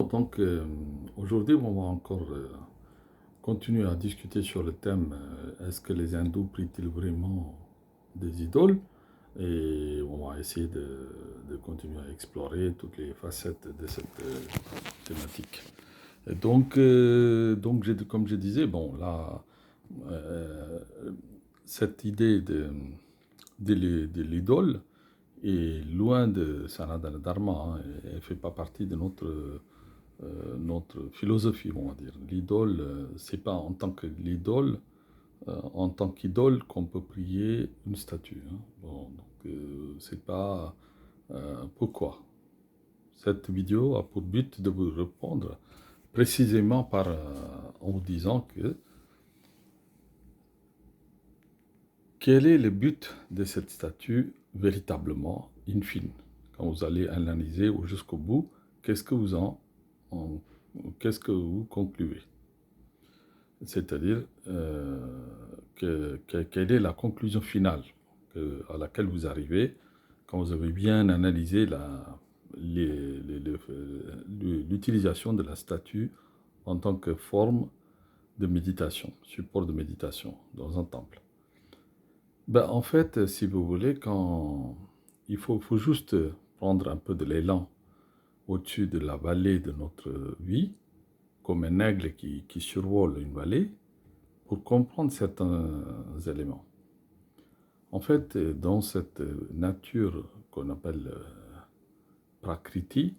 Donc, aujourd'hui, on va encore continuer à discuter sur le thème est-ce que les hindous prient-ils vraiment des idoles? Et on va essayer de continuer à explorer toutes les facettes de cette thématique. Et donc comme je disais, bon, là, euh, cette idée de l'idole est loin de Sanatana Dharma, hein, elle ne fait pas partie de notre philosophie, on va dire. L'idole, c'est pas en tant que l'idole, en tant qu'idole qu'on peut prier une statue, hein. Bon, donc c'est pas pourquoi. Cette vidéo a pour but de vous répondre précisément en vous disant que quel est le but de cette statue véritablement, in fine. Quand vous allez analyser jusqu'au bout, qu'est-ce que en- qu'est-ce que vous concluez? C'est-à-dire, quelle est la conclusion finale à laquelle vous arrivez quand vous avez bien analysé l'utilisation de la statue en tant que forme de méditation, support de méditation dans un temple. Ben, en fait, si vous voulez, faut juste prendre un peu de l'élan au-dessus de la vallée de notre vie, comme un aigle qui survole une vallée, pour comprendre certains éléments. En fait, dans cette nature qu'on appelle Prakriti,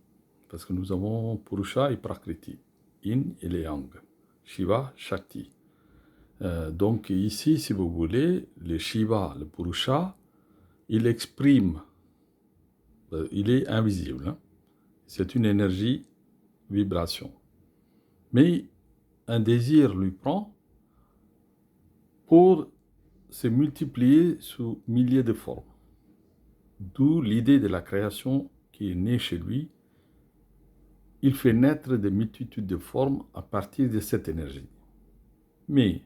parce que nous avons Purusha et Prakriti, Yin et les Yang, Shiva, Shakti. Donc ici, si vous voulez, le Shiva, le Purusha, il exprime, il est invisible, hein. C'est une énergie, vibration. Mais un désir lui prend pour se multiplier sous milliers de formes. D'où l'idée de la création qui est née chez lui. Il fait naître des multitudes de formes à partir de cette énergie. Mais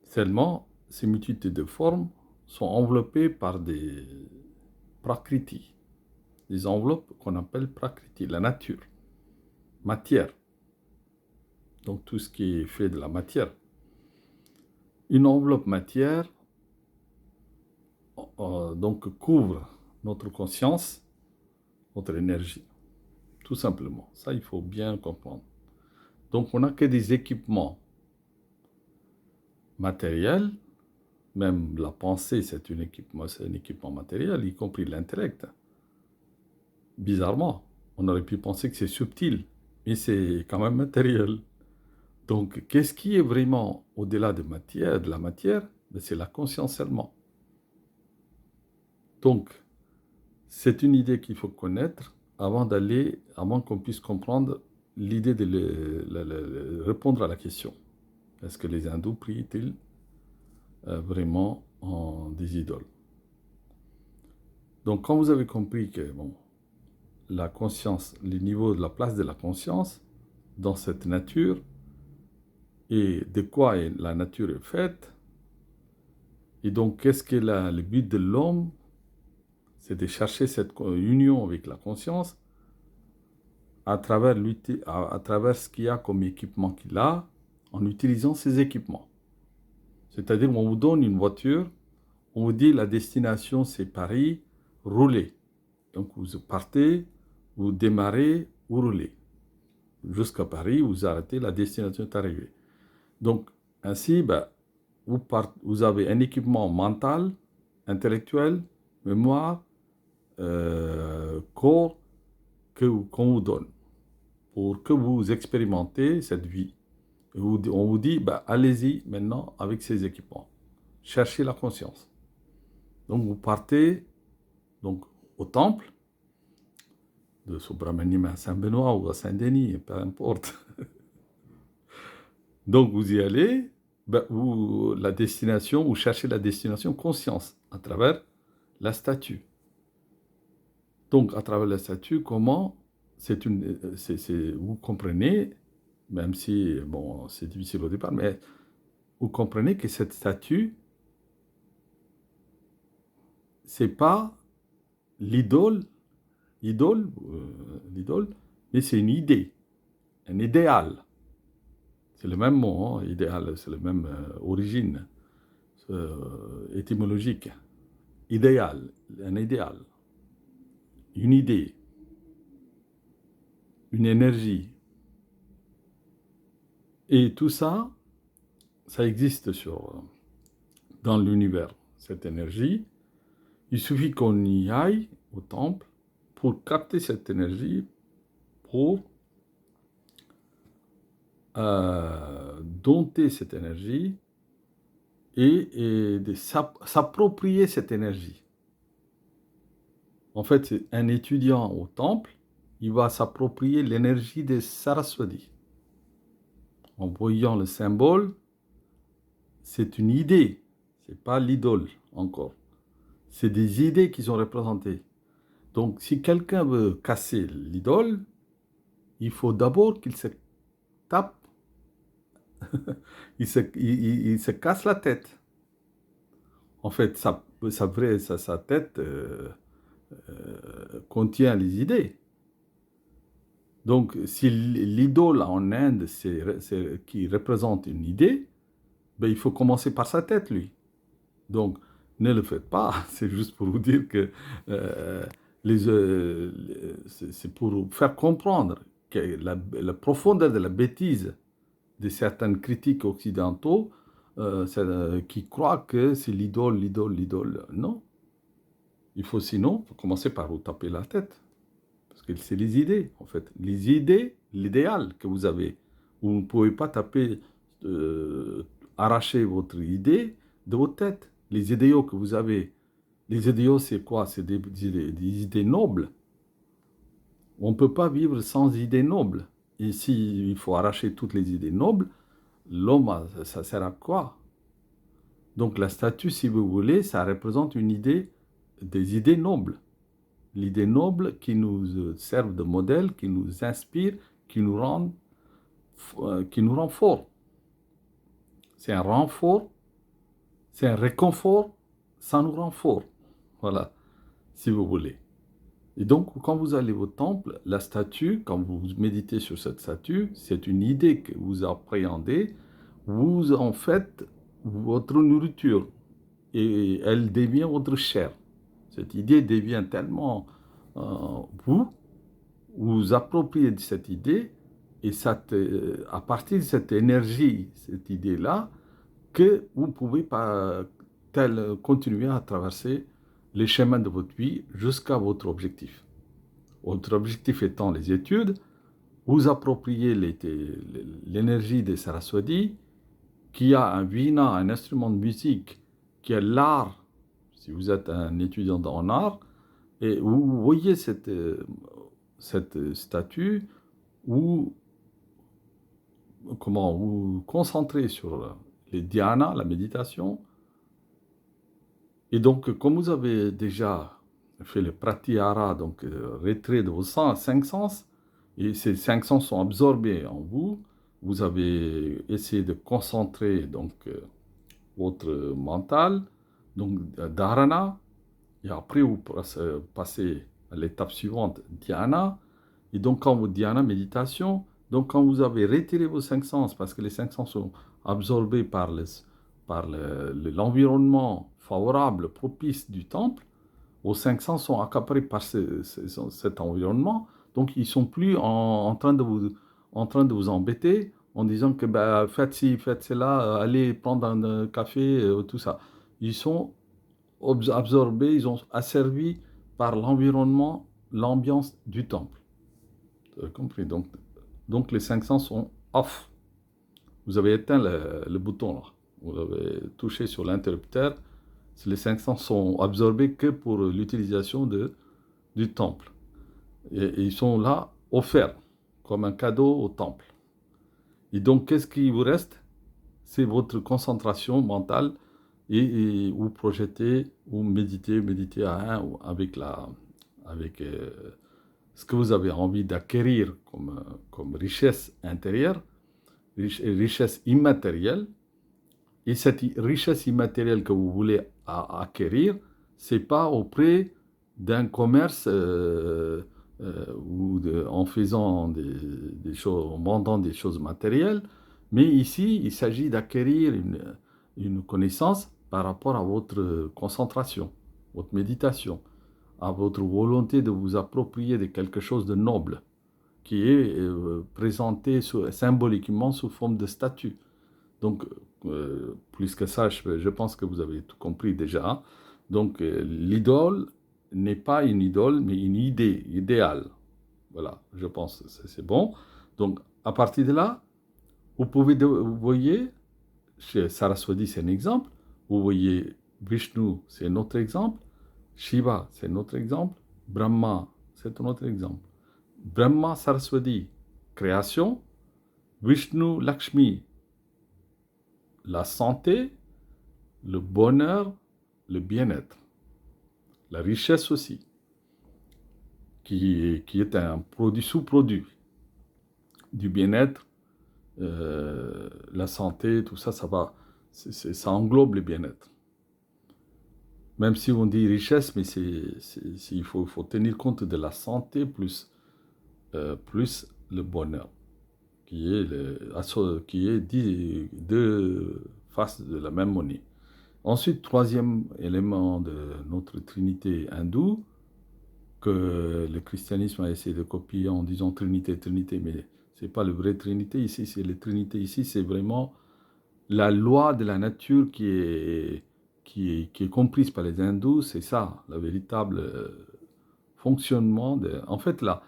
seulement, ces multitudes de formes sont enveloppées par des prakriti, des enveloppes qu'on appelle prakriti, la nature, matière. Donc tout ce qui est fait de la matière. Une enveloppe matière donc couvre notre conscience, notre énergie, tout simplement. Ça, il faut bien comprendre. Donc on n'a que des équipements matériels, même la pensée, c'est un équipement matériel, y compris l'intellect. Bizarrement, on aurait pu penser que c'est subtil, mais c'est quand même matériel. Donc, qu'est-ce qui est vraiment au-delà de la matière? Ben, c'est la conscience seulement. Donc, c'est une idée qu'il faut connaître avant qu'on puisse comprendre l'idée de répondre à la question. Est-ce que les hindous prient-ils vraiment en des idoles? Donc, quand vous avez compris que, bon, la conscience, le niveau de la place de la conscience dans cette nature et de quoi la nature est faite, et donc qu'est-ce que le but de l'homme, c'est de chercher cette union avec la conscience à travers ce qu'il y a comme équipement qu'il a, en utilisant ces équipements. C'est-à-dire, on vous donne une voiture, on vous dit la destination c'est Paris, roulez. Donc vous partez, vous démarrez, vous roulez. Jusqu'à Paris, vous arrêtez, la destination est arrivée. Donc ainsi, vous avez un équipement mental, intellectuel, mémoire, corps qu'on vous donne pour que vous expérimentez cette vie. Et on vous dit, allez-y maintenant avec ces équipements. Cherchez la conscience. Donc vous partez donc, au temple, de Subramaniam à Saint-Benoît ou à Saint-Denis, peu importe. Donc vous y allez, vous cherchez la destination conscience à travers la statue. Donc à travers la statue, comment vous comprenez, même si bon, c'est difficile au départ, mais vous comprenez que cette statue, c'est pas l'idole, l'idole, mais c'est une idée, un idéal. C'est le même mot, hein, idéal, c'est la même origine étymologique. Idéal, un idéal, une idée, une énergie. Et tout ça, ça existe dans l'univers, cette énergie. Il suffit qu'on y aille au temple pour capter cette énergie, pour dompter cette énergie et de s'approprier cette énergie. En fait, c'est un étudiant au temple, il va s'approprier l'énergie de Saraswati. En voyant le symbole, c'est une idée, c'est pas l'idole encore. C'est des idées qui sont représentées. Donc, si quelqu'un veut casser l'idole, il faut d'abord qu'il se tape, il se casse la tête. En fait, sa tête contient les idées. Donc, si l'idole en Inde, qui représente une idée, ben, il faut commencer par sa tête, lui. Donc, ne le faites pas. C'est juste pour vous dire que c'est pour faire comprendre que la profondeur de la bêtise de certaines critiques occidentaux qui croient que c'est l'idole, l'idole, l'idole. Non. Il faut sinon commencer par vous taper la tête. Parce que c'est les idées, en fait. Les idées, l'idéal que vous avez. Vous ne pouvez pas arracher votre idée de votre tête. Les idéaux que vous avez. Les idéaux, c'est quoi? C'est des idées nobles. On ne peut pas vivre sans idées nobles. Et s'il faut arracher toutes les idées nobles, l'homme, ça sert à quoi? Donc la statue, si vous voulez, ça représente des idées nobles. L'idée noble qui nous servent de modèle, qui nous inspire, qui nous rend forts. C'est un renfort, c'est un réconfort, ça nous rend forts. Voilà, si vous voulez. Et donc, quand vous allez au temple, la statue, quand vous méditez sur cette statue, c'est une idée que vous appréhendez, vous en faites votre nourriture et elle devient votre chair. Cette idée devient tellement vous vous appropriez de cette idée et à partir de cette énergie, cette idée-là, que vous pouvez continuer à traverser les chemins de votre vie jusqu'à votre objectif. Votre objectif étant les études, vous appropriez l'énergie de Saraswati, qui a un vina, un instrument de musique, qui est l'art, si vous êtes un étudiant en art, et vous voyez cette statue où vous concentrez sur les dhyāna, la méditation. Et donc, comme vous avez déjà fait le pratyahara, donc retrait de vos cinq sens, et ces cinq sens sont absorbés en vous, vous avez essayé de concentrer donc votre mental, donc dharana, et après vous passez à l'étape suivante, dhyana. Et donc quand vous dhyana, méditation, donc quand vous avez retiré vos cinq sens, parce que les cinq sens sont absorbés par l'environnement favorable, propice du temple, vos cinq sens sont accaparés par cet environnement, donc ils ne sont plus en train de vous embêter en disant que bah, faites ci, faites cela, allez prendre un café, tout ça. Ils sont absorbés, ils ont asservi par l'environnement, l'ambiance du temple. Vous avez compris? Donc les cinq sens sont off. Vous avez éteint le bouton là. Vous avez touché sur l'interrupteur. Les cinq sens sont absorbés que pour l'utilisation du temple. Et ils sont là offerts comme un cadeau au temple. Et donc qu'est-ce qui vous reste? C'est votre concentration mentale et vous projetez ou méditez avec ce que vous avez envie d'acquérir comme richesse intérieure, richesse immatérielle. Et cette richesse immatérielle que vous voulez acquérir, c'est pas auprès d'un commerce en faisant des choses, en vendant des choses matérielles. Mais ici, il s'agit d'acquérir une connaissance par rapport à votre concentration, votre méditation, à votre volonté de vous approprier de quelque chose de noble, qui est présenté symboliquement sous forme de statue. Donc, plus que ça, je pense que vous avez tout compris déjà. Donc, l'idole n'est pas une idole, mais une idée, idéale. Voilà, je pense que c'est bon. Donc, à partir de là, vous voyez, chez Saraswati, c'est un exemple. Vous voyez, Vishnu, c'est un autre exemple. Shiva, c'est un autre exemple. Brahma, c'est un autre exemple. Brahma, Saraswati, création. Vishnu, Lakshmi, la santé, le bonheur, le bien-être. La richesse aussi, qui est un produit, sous-produit du bien-être, la santé, tout ça, ça va, ça englobe le bien-être. Même si on dit richesse, mais il faut tenir compte de la santé plus le bonheur, qui est deux faces de la même monnaie. Ensuite, troisième élément de notre trinité hindoue, que le christianisme a essayé de copier en disant Trinité, Trinité, mais ce n'est pas le vrai Trinité ici, c'est la Trinité ici, c'est vraiment la loi de la nature qui est comprise par les hindous, c'est ça, le véritable fonctionnement. En fait, là,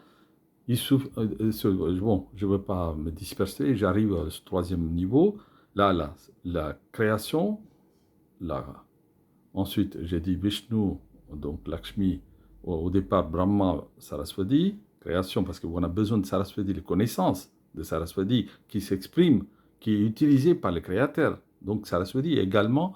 bon, je ne veux pas me disperser, j'arrive à ce troisième niveau, là, la création, ensuite, j'ai dit Vishnu, donc Lakshmi, au départ Brahma, Saraswati, création, parce qu'on a besoin de Saraswati, les connaissances de Saraswati qui s'expriment, qui est utilisée par le Créateur. Donc Saraswati est également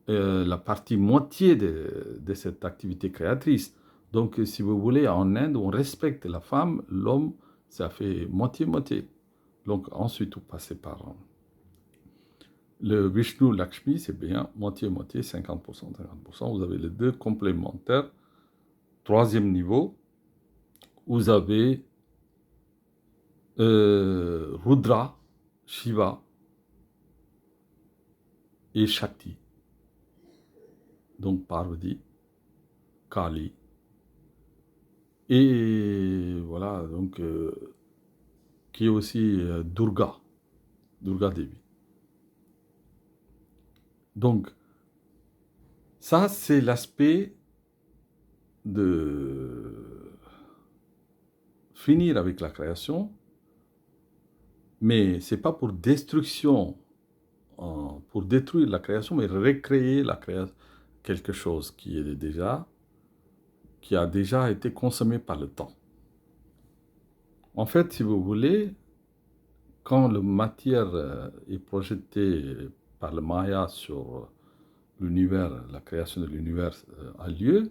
la partie moitié de cette activité créatrice. Donc si vous voulez, en Inde, on respecte la femme, l'homme, ça fait moitié-moitié. Donc ensuite, vous passez par le Vishnu Lakshmi, c'est bien moitié-moitié, 50%, 50%. Vous avez les deux complémentaires. Troisième niveau, vous avez Rudra, Shiva et Shakti. Donc Parvati, Kali. Et voilà, donc, qui est aussi Durga Devi. Donc, ça, c'est l'aspect de finir avec la création, mais ce n'est pas pour destruction, pour détruire la création, mais recréer quelque chose qui a déjà été consommé par le temps. En fait, si vous voulez, quand la matière est projetée par le Maya sur l'univers, la création de l'univers a lieu,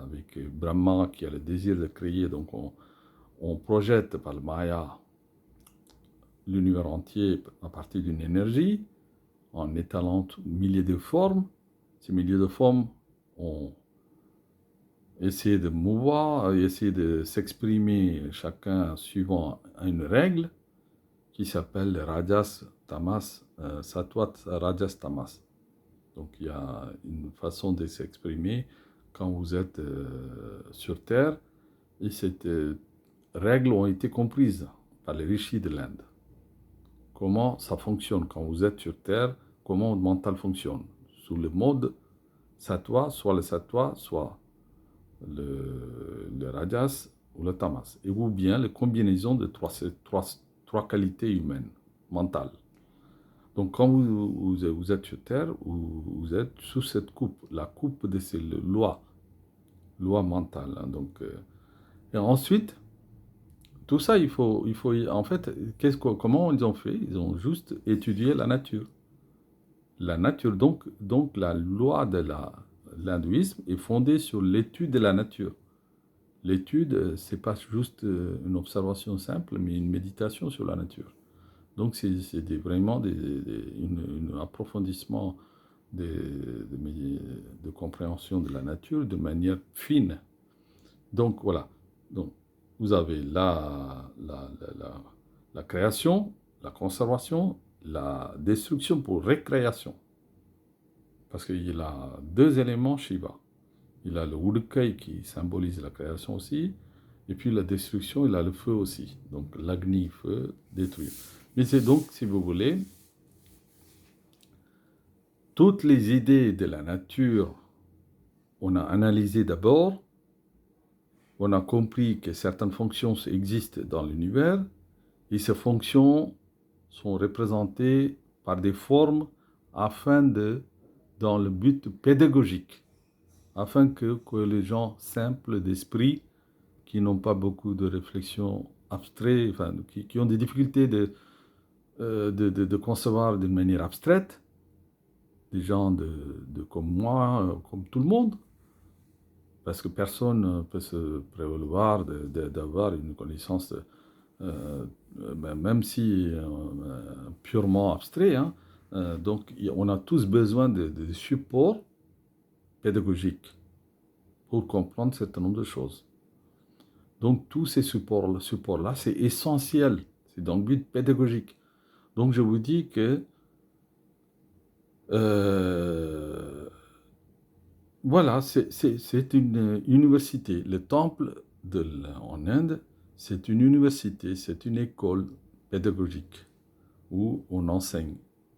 avec Brahma qui a le désir de créer, donc on projette par le Maya l'univers entier à partir d'une énergie, en étalant milliers de formes. Ces milliers de formes ont essayé de mouvoir, essayé de s'exprimer chacun suivant une règle qui s'appelle Rajas, Tamas, Satwat, Rajas, Tamas. Donc il y a une façon de s'exprimer quand vous êtes sur Terre, et ces règles ont été comprises par les rishis de l'Inde. Comment ça fonctionne quand vous êtes sur Terre, comment le mental fonctionne. Sous le mode Sattva, soit le Sattva, soit le Rajas ou le Tamas. Et ou bien la combinaison de trois qualités humaines, mentales. Donc quand vous êtes sur Terre, vous êtes sous cette coupe, la coupe de ces lois mentales. Hein, donc, et ensuite, tout ça, il faut en fait, comment ils ont fait? Ils ont juste étudié la nature. La nature, donc la loi de l'hindouisme est fondée sur l'étude de la nature. L'étude, c'est pas juste une observation simple, mais une méditation sur la nature. Donc c'est vraiment un approfondissement de compréhension de la nature de manière fine. Donc voilà. Donc, vous avez la création, la conservation, la destruction pour récréation. Parce qu'il a deux éléments Shiva. Il a le Udukai qui symbolise la création aussi, et puis la destruction, il a le feu aussi. Donc l'Agni, feu, détruire. Mais c'est donc, si vous voulez, toutes les idées de la nature, on a analysé d'abord, on a compris que certaines fonctions existent dans l'univers, et ces fonctions sont représentées par des formes dans le but pédagogique, afin que les gens simples d'esprit, qui n'ont pas beaucoup de réflexion abstraite, enfin, qui ont des difficultés de concevoir d'une manière abstraite, des gens comme moi, comme tout le monde, parce que personne ne peut se prévaloir d'avoir une connaissance, même si purement abstrait. Hein. Donc, on a tous besoin de supports pédagogiques pour comprendre un certain nombre de choses. Donc, tous ces supports-là, c'est essentiel. C'est dans le but pédagogique. Donc, je vous dis que voilà, c'est une université. Le temple en Inde, c'est une université, c'est une école pédagogique où on enseigne.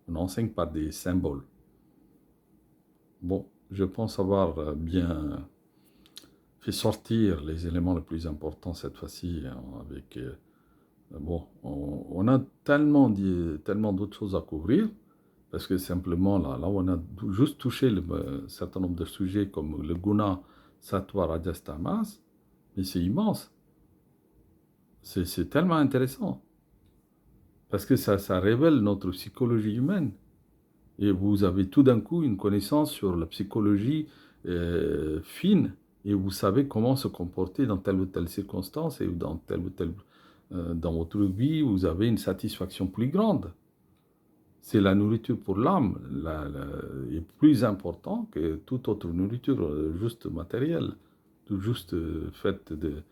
On enseigne par des symboles. Bon, je pense avoir bien fait sortir les éléments les plus importants cette fois-ci avec... bon, on a tellement d'autres choses à couvrir, parce que simplement, là on a juste touché un certain nombre de sujets comme le guna, sattva, rajas, tamas, mais c'est immense. C'est tellement intéressant, parce que ça révèle notre psychologie humaine. Et vous avez tout d'un coup une connaissance sur la psychologie fine, et vous savez comment se comporter dans telle ou telle circonstance, et dans telle ou telle... dans votre vie, vous avez une satisfaction plus grande. C'est la nourriture pour l'âme, est plus important que toute autre nourriture juste matérielle, juste faite de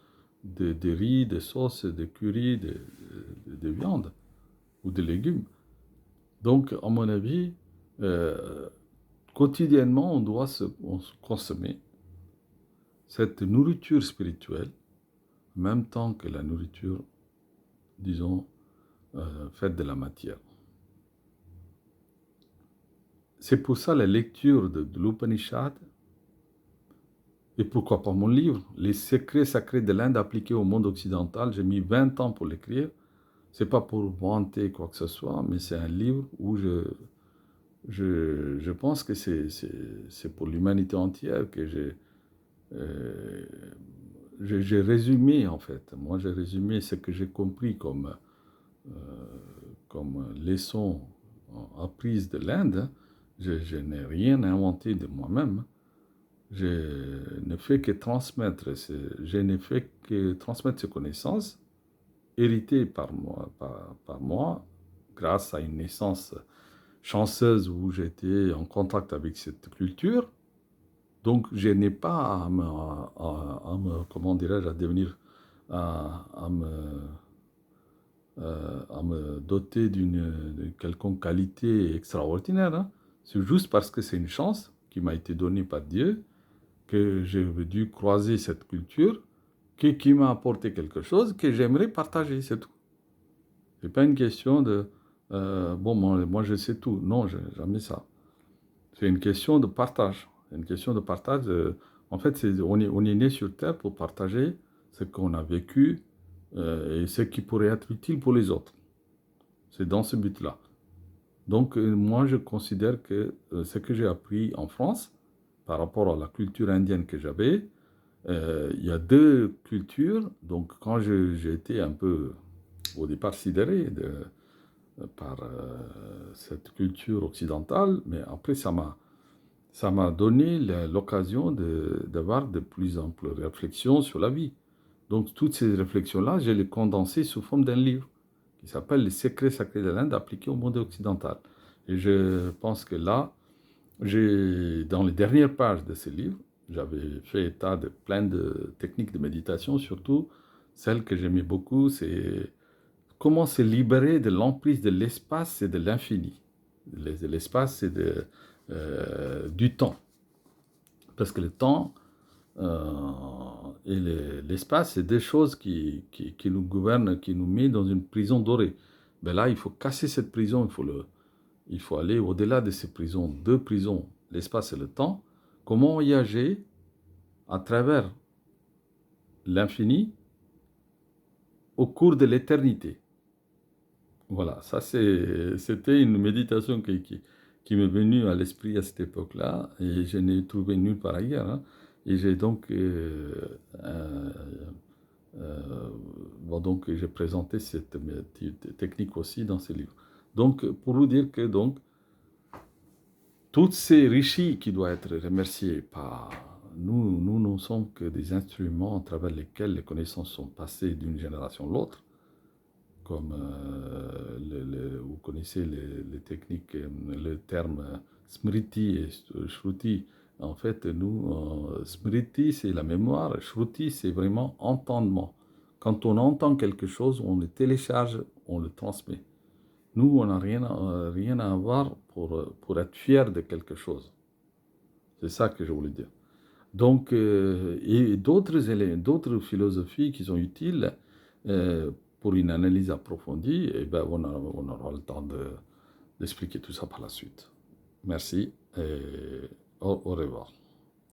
riz, de sauce, de curry, de viande ou de légumes. Donc, à mon avis, quotidiennement, on doit on consommer cette nourriture spirituelle, en même temps que la nourriture, disons, faite de la matière. C'est pour ça la lecture de l'Upanishad, et pourquoi pas mon livre, Les secrets sacrés de l'Inde appliqués au monde occidental. J'ai mis 20 ans pour l'écrire. C'est pas pour vanter quoi que ce soit, mais c'est un livre où je pense que c'est pour l'humanité entière que j'ai résumé, en fait. Moi, j'ai résumé ce que j'ai compris comme leçon apprise de l'Inde. Je n'ai rien inventé de moi-même. Je ne fais que transmettre, ces connaissances héritées par moi, grâce à une naissance chanceuse où j'étais en contact avec cette culture. Donc, je n'ai pas comment dirais-je, à me doter d'une quelconque qualité extraordinaire. Hein. C'est juste parce que c'est une chance qui m'a été donnée par Dieu, que j'ai dû croiser cette culture, qui m'a apporté quelque chose que j'aimerais partager, c'est tout. Ce n'est pas une question de bon, moi je sais tout. Non, jamais ça. C'est une question de partage. Une question de partage. En fait, on est né sur Terre pour partager ce qu'on a vécu et ce qui pourrait être utile pour les autres. C'est dans ce but-là. Donc, moi, je considère que ce que j'ai appris en France, par rapport à la culture indienne que j'avais, il y a deux cultures. Donc, quand j'ai été un peu, au départ, sidéré par cette culture occidentale, mais après, ça m'a donné l'occasion d'avoir de plus amples réflexions sur la vie. Donc, toutes ces réflexions-là, je les condensées sous forme d'un livre qui s'appelle Les secrets sacrés de l'Inde appliqués au monde occidental. Et je pense que là, dans les dernières pages de ce livre, J'avais fait état de plein de techniques de méditation, surtout celle que j'aimais beaucoup, c'est comment se libérer de l'emprise de l'espace et de l'infini. L'espace, c'est du temps. Parce que le temps et l'espace, c'est deux choses qui nous gouvernent, qui nous mettent dans une prison dorée. Ben là, il faut casser cette prison, il faut aller au-delà de ces prisons, deux prisons, l'espace et le temps. Comment voyager à travers l'infini au cours de l'éternité. Voilà, ça c'était une méditation qui m'est venue à l'esprit à cette époque-là, et je n'ai trouvé nulle part ailleurs. Hein. Et j'ai donc, bon, donc j'ai présenté cette technique aussi dans ce livre. Donc, pour vous dire que donc, toutes ces richesses qui doivent être remerciées par nous, nous ne sommes que des instruments à travers lesquels les connaissances sont passées d'une génération à l'autre. Comme vous connaissez les techniques, le terme smriti et shruti. En fait, nous, smriti, c'est la mémoire, shruti, c'est vraiment entendement. Quand on entend quelque chose, on le télécharge, on le transmet. Nous, on n'a rien à avoir pour être fier de quelque chose. C'est ça que je voulais dire. Donc, et d'autres philosophies qui sont utiles pour une analyse approfondie, eh ben, on aura le temps d'expliquer tout ça par la suite. Merci et au revoir.